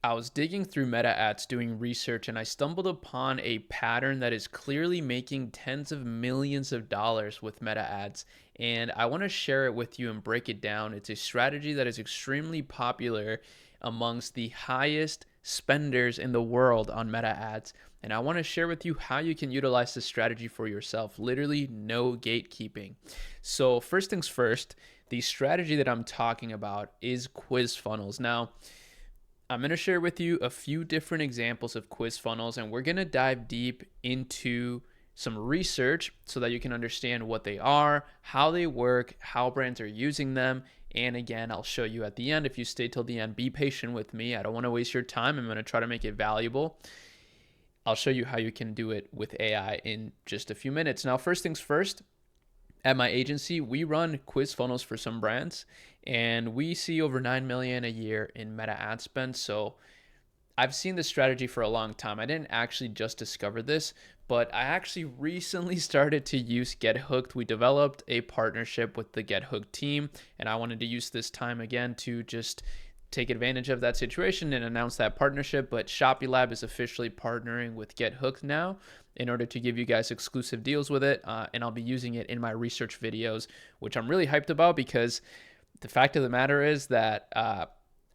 I was digging through meta ads doing research and I stumbled upon a pattern that is clearly making tens of millions of dollars with meta ads. And I want to share it with you and break it down. It's a strategy that is extremely popular amongst the highest spenders in the world on meta ads. And I want to share with you how you can utilize this strategy for yourself. Literally, no gatekeeping. So, first things first, the strategy that I'm talking about is quiz funnels. Now, I'm going to share with you a few different examples of quiz funnels, and we're going to dive deep into some research so that you can understand what they are, how they work, how brands are using them. And again, I'll show you at the end. If you stay till the end, be patient with me. I don't want to waste your time. I'm going to try to make it valuable. I'll show you how you can do it with AI in just a few minutes. Now, first things first, at my agency, we run quiz funnels for some brands, and we see over 9 million a year in meta ad spend. So I've seen this strategy for a long time. I didn't actually just discover this, but I actually recently started to use GetHookd. We developed a partnership with the GetHookd team, and I wanted to use this time again to just take advantage of that situation and announce that partnership. But ShopiLab is officially partnering with GetHookd now in order to give you guys exclusive deals with it. And I'll be using it in my research videos, which I'm really hyped about because the fact of the matter is that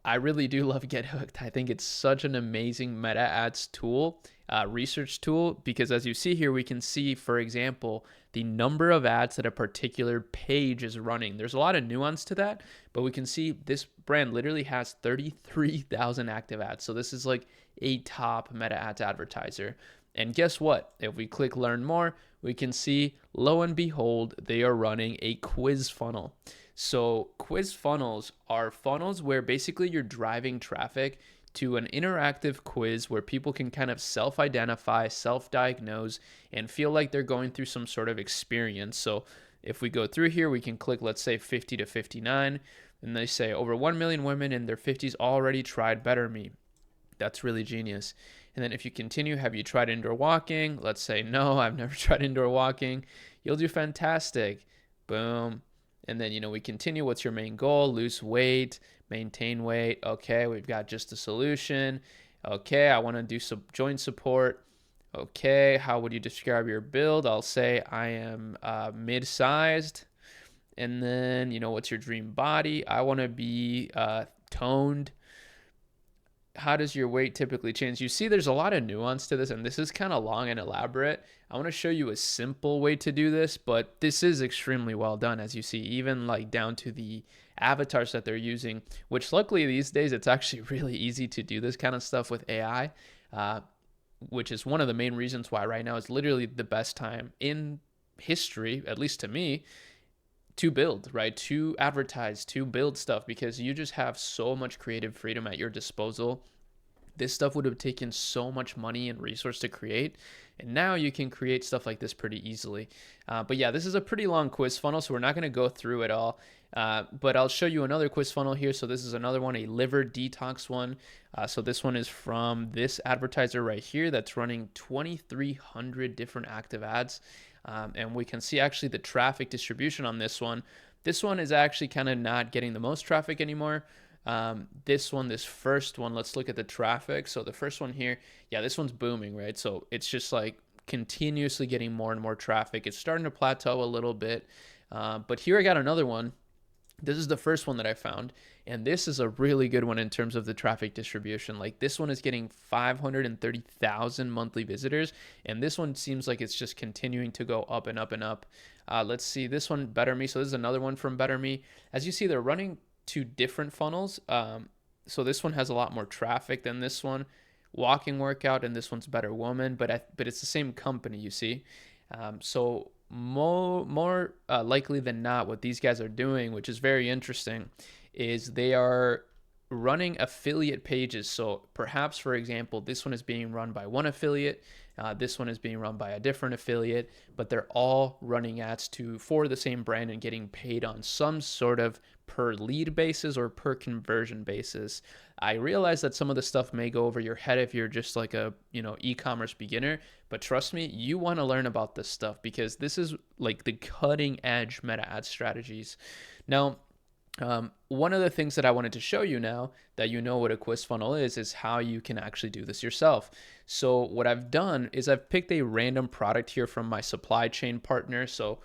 I really do love GetHookd. I think it's such an amazing meta ads tool, research tool, because as you see here, we can see, for example, the number of ads that a particular page is running. There's a lot of nuance to that, but we can see this brand literally has 33,000 active ads. So this is like a top meta ads advertiser. And guess what? If we click learn more, we can see, lo and behold, they are running a quiz funnel. So quiz funnels are funnels where basically you're driving traffic to an interactive quiz where people can kind of self-identify, self-diagnose, and feel like they're going through some sort of experience. So if we go through here, we can click, let's say 50 to 59, and they say over 1 million women in their 50s already tried Better Me. That's really genius. And then if you continue, have you tried indoor walking? Let's say, no, I've never tried indoor walking. You'll do fantastic. Boom. And then, we continue. What's your main goal? Lose weight, maintain weight. Okay, we've got just a solution. Okay, I want to do some joint support. Okay, how would you describe your build? I'll say I am mid-sized. And then, what's your dream body? I want to be toned. How does your weight typically change? You see, there's a lot of nuance to this, and this is kind of long and elaborate. I want to show you a simple way to do this, but this is extremely well done, as you see, even like down to the avatars that they're using, which luckily these days it's actually really easy to do this kind of stuff with AI, which is one of the main reasons why right now is literally the best time in history, at least to me, to build, right? To advertise, to build stuff, because you just have so much creative freedom at your disposal. This stuff would have taken so much money and resource to create, and now you can create stuff like this pretty easily. But yeah, this is a pretty long quiz funnel, so we're not going to go through it all. But I'll show you another quiz funnel here. So this is another one, a liver detox one. So this one is from this advertiser right here that's running 2,300 different active ads. And we can see actually the traffic distribution on this one. This one is actually kind of not getting the most traffic anymore. This first one, let's look at the traffic. So the first one here, yeah, this one's booming, right? So it's just like continuously getting more and more traffic. It's starting to plateau a little bit. But here I got another one. This is the first one that I found, and this is a really good one in terms of the traffic distribution. Like this one is getting 530,000 monthly visitors, and this one seems like it's just continuing to go up and up and up. Let's see this one, Better Me. So this is another one from Better Me. As you see, they're running two different funnels. So this one has a lot more traffic than this one, walking workout, and this one's Better Woman, but it's the same company, you see. So more likely than not, what these guys are doing, which is very interesting, is they are running affiliate pages. So perhaps, for example, this one is being run by one affiliate, this one is being run by a different affiliate, but they're all running ads for the same brand and getting paid on some sort of per lead basis or per conversion basis. I realize that some of the stuff may go over your head if you're just like a e-commerce beginner, but trust me, you want to learn about this stuff because this is like the cutting edge meta ad strategies. Now, One of the things that I wanted to show you now that you know what a quiz funnel is how you can actually do this yourself. So what I've done is I've picked a random product here from my supply chain partner. So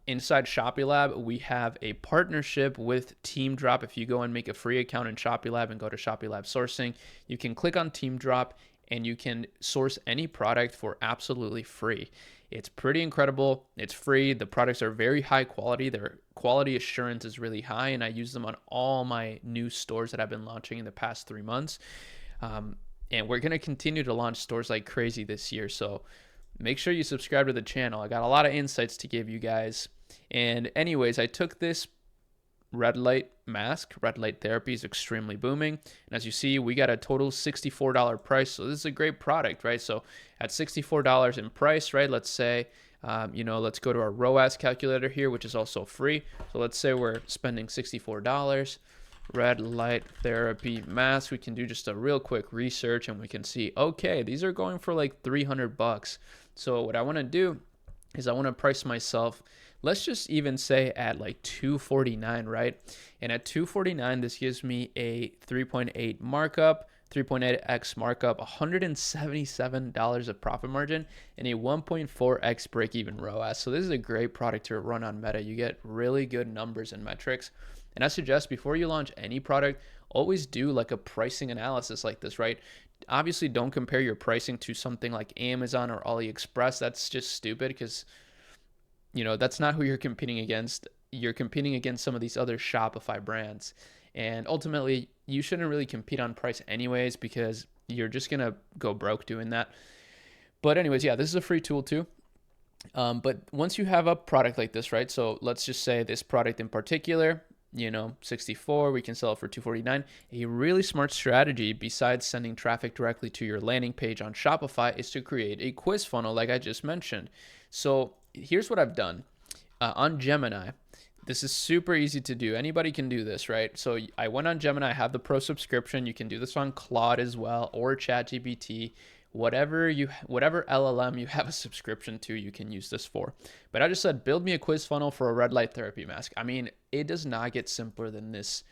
inside ShopiLab, we have a partnership with Team Drop. If you go and make a free account in ShopiLab and go to ShopiLab sourcing, you can click on Team Drop and you can source any product for absolutely free. It's pretty incredible. It's free. The products are very high quality. Their quality assurance is really high, and I use them on all my new stores that I've been launching in the past 3 months. And we're going to continue to launch stores like crazy this year. So make sure you subscribe to the channel. I got a lot of insights to give you guys. And anyways, I took this red light mask. Red light therapy is extremely booming. And as you see, we got a total $64 price. So this is a great product, right? So at $64 in price, right? Let's say, let's go to our ROAS calculator here, which is also free. So let's say we're spending $64. Red light therapy mask. We can do just a real quick research and we can see, okay, these are going for like $300. So what I want to do is I want to price myself, let's just even say at like $249, right? And at $249, this gives me a 3.8 markup, 3.8x markup, $177 of profit margin, and a 1.4x break-even ROAS. So this is a great product to run on Meta. You get really good numbers and metrics. And I suggest before you launch any product, always do like a pricing analysis like this, right? Obviously, don't compare your pricing to something like Amazon or AliExpress. That's just stupid because, that's not who you're competing against. You're competing against some of these other Shopify brands. And ultimately, you shouldn't really compete on price anyways because you're just going to go broke doing that. But anyways, yeah, this is a free tool too. But once you have a product like this, right? So let's just say this product in particular, 64, we can sell it for 249. A really smart strategy besides sending traffic directly to your landing page on Shopify is to create a quiz funnel like I just mentioned. So here's what I've done on Gemini. This is super easy to do. Anybody can do this, right? So I went on Gemini, I have the pro subscription. You can do this on Claude as well or ChatGPT. Whatever LLM you have a subscription to, you can use this for. But I just said, build me a quiz funnel for a red light therapy mask. I mean, it does not get simpler than this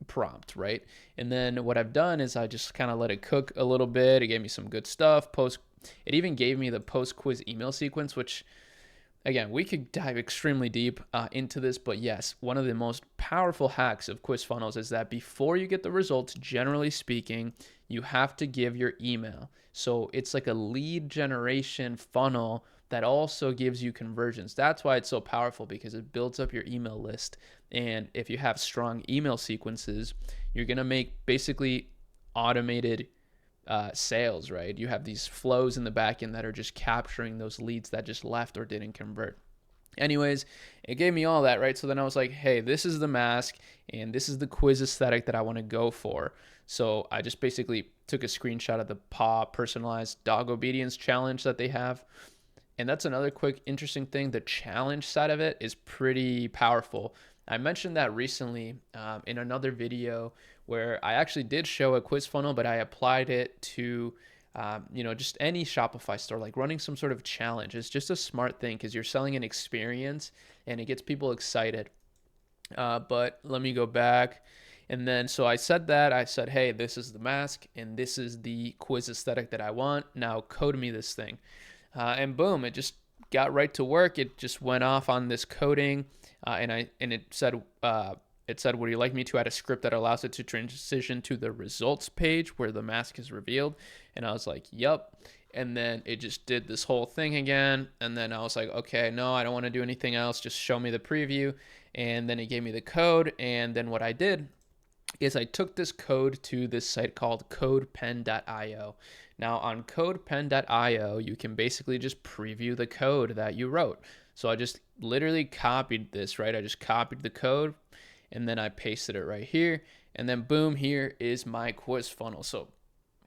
prompt, right? And then what I've done is I just kind of let it cook a little bit. It gave me some good stuff. It even gave me the post quiz email sequence, which again, we could dive extremely deep into this, but yes, one of the most powerful hacks of quiz funnels is that before you get the results, generally speaking, you have to give your email. So it's like a lead generation funnel that also gives you conversions. That's why it's so powerful because it builds up your email list. And if you have strong email sequences, you're going to make basically automated sales, right? You have these flows in the back end that are just capturing those leads that just left or didn't convert. Anyways, it gave me all that, right? So then I was like, hey, this is the mask and this is the quiz aesthetic that I want to go for. So I just basically took a screenshot of the paw personalized dog obedience challenge that they have. And that's another quick interesting thing. The challenge side of it is pretty powerful. I mentioned that recently in another video where I actually did show a quiz funnel, but I applied it to, just any Shopify store, like running some sort of challenge. It's just a smart thing because you're selling an experience and it gets people excited. But let me go back. And then, so I said, hey, this is the mask and this is the quiz aesthetic that I want. Now code me this thing. And boom, it just got right to work. It just went off on this coding. And it said, would you like me to add a script that allows it to transition to the results page where the mask is revealed? And I was like, yep. And then it just did this whole thing again. And then I was like, okay, no, I don't want to do anything else. Just show me the preview. And then it gave me the code. And then what I did is I took this code to this site called codepen.io. Now on codepen.io, you can basically just preview the code that you wrote. So I just literally copied this, right? I just copied the code and then I pasted it right here. And then boom, here is my quiz funnel. So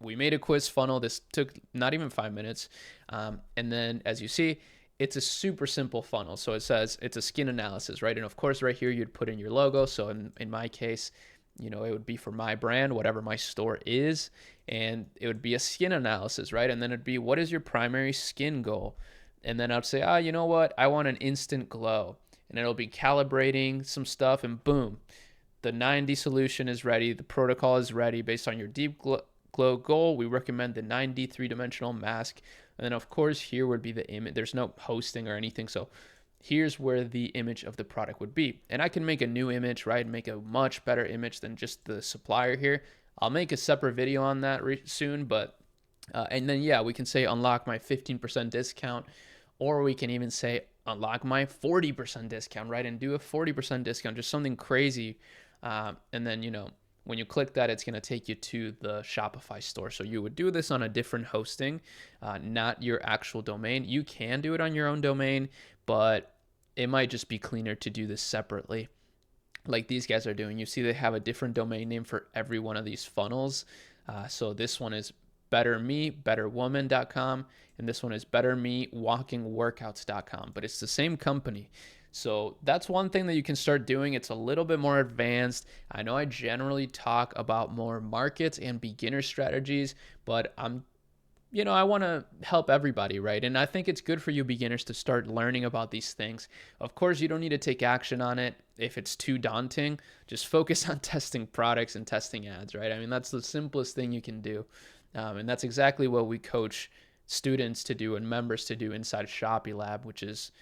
we made a quiz funnel. This took not even 5 minutes. And then as you see, it's a super simple funnel. So it says it's a skin analysis, right? And of course, right here, you'd put in your logo. So in my case, it would be for my brand, whatever my store is. And it would be a skin analysis, right? And then it'd be, what is your primary skin goal? And then I'd say, you know what? I want an instant glow. and it'll be calibrating some stuff, and boom, the 90 solution is ready. The protocol is ready based on your deep glow goal. We recommend the 90 three-dimensional mask. And then of course here would be the image. There's no hosting or anything. So here's where the image of the product would be. And I can make a new image, right? Make a much better image than just the supplier here. I'll make a separate video on that soon, but and then yeah, we can say unlock my 15% discount, or we can even say unlock my 40% discount, right? And do a 40% discount, just something crazy. And then, when you click that, it's going to take you to the Shopify store. So you would do this on a different hosting, not your actual domain. You can do it on your own domain, but it might just be cleaner to do this separately, like these guys are doing. You see they have a different domain name for every one of these funnels. So this one is betterwoman.com, and this one is bettermewalkingworkouts.com, but it's the same company. So that's one thing that you can start doing. It's a little bit more advanced. I know I generally talk about more markets and beginner strategies, but I want to help everybody, right? And I think it's good for you beginners to start learning about these things. Of course, you don't need to take action on it if it's too daunting. Just focus on testing products and testing ads, right? I mean, that's the simplest thing you can do. And that's exactly what we coach students to do and members to do inside ShopiLab, which is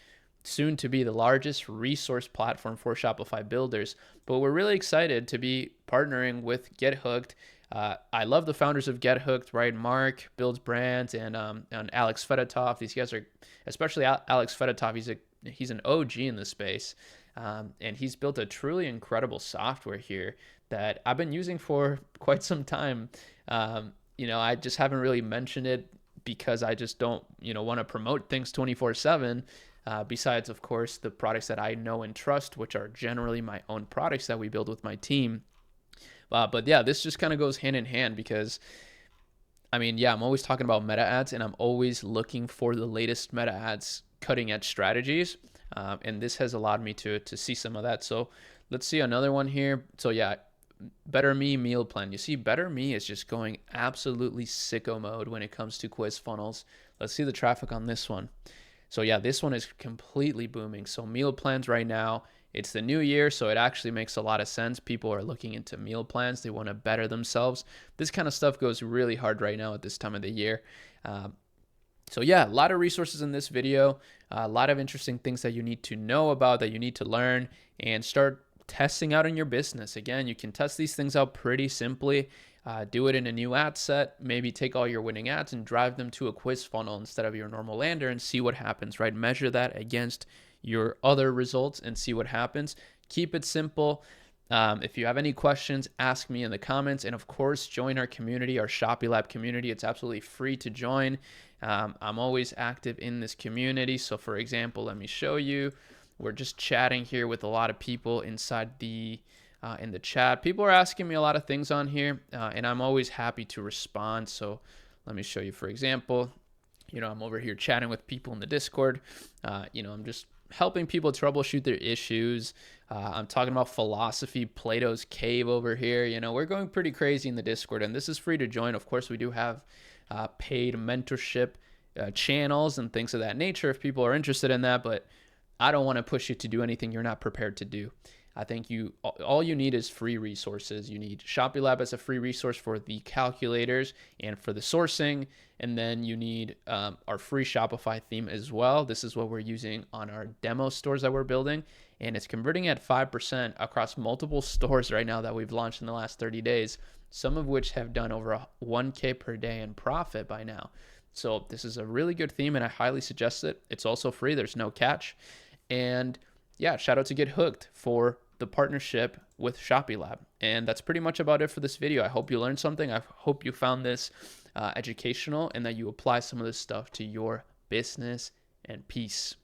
soon to be the largest resource platform for Shopify builders. But we're really excited to be partnering with GetHookd. I love the founders of GetHookd, right? Mark builds brands, and Alex Fedotov. These guys are, especially Alex Fedotov. He's an OG in the space, and he's built a truly incredible software here that I've been using for quite some time. I just haven't really mentioned it because I just don't, want to promote things 24/7. Besides, of course, the products that I know and trust, which are generally my own products that we build with my team. But yeah, this just kind of goes hand in hand because, I'm always talking about meta ads, and I'm always looking for the latest meta ads cutting edge strategies. And this has allowed me to see some of that. So let's see another one here. So yeah, Better Me meal plan. You see, Better Me is just going absolutely sicko mode when it comes to quiz funnels. Let's see the traffic on this one. So yeah, this one is completely booming. So meal plans right now, it's the new year, so it actually makes a lot of sense. People are looking into meal plans. They want to better themselves. This kind of stuff goes really hard right now at this time of the year. So yeah, a lot of resources in this video, a lot of interesting things that you need to know about, that you need to learn and start testing out in your business. Again, you can test these things out pretty simply. Do it in a new ad set, maybe take all your winning ads and drive them to a quiz funnel instead of your normal lander and see what happens, right? Measure that against your other results and see what happens. Keep it simple. If you have any questions, ask me in the comments. And of course, join our community, our ShopiLab community. It's absolutely free to join. I'm always active in this community. So for example, let me show you. We're just chatting here with a lot of people inside in the chat. People are asking me a lot of things on here, and I'm always happy to respond. So let me show you, for example, I'm over here chatting with people in the Discord. I'm just helping people troubleshoot their issues. I'm talking about philosophy, Plato's cave over here. We're going pretty crazy in the Discord, and this is free to join. Of course, we do have paid mentorship channels and things of that nature if people are interested in that, but I don't want to push you to do anything you're not prepared to do. I think all you need is free resources. You need ShopiLab as a free resource for the calculators and for the sourcing. And then you need our free Shopify theme as well. This is what we're using on our demo stores that we're building. And it's converting at 5% across multiple stores right now that we've launched in the last 30 days, some of which have done over 1K per day in profit by now. So this is a really good theme, and I highly suggest it. It's also free. There's no catch. And yeah, shout out to GetHookd for the partnership with ShopiLab. And that's pretty much about it for this video. I hope you learned something. I hope you found this educational and that you apply some of this stuff to your business, and peace.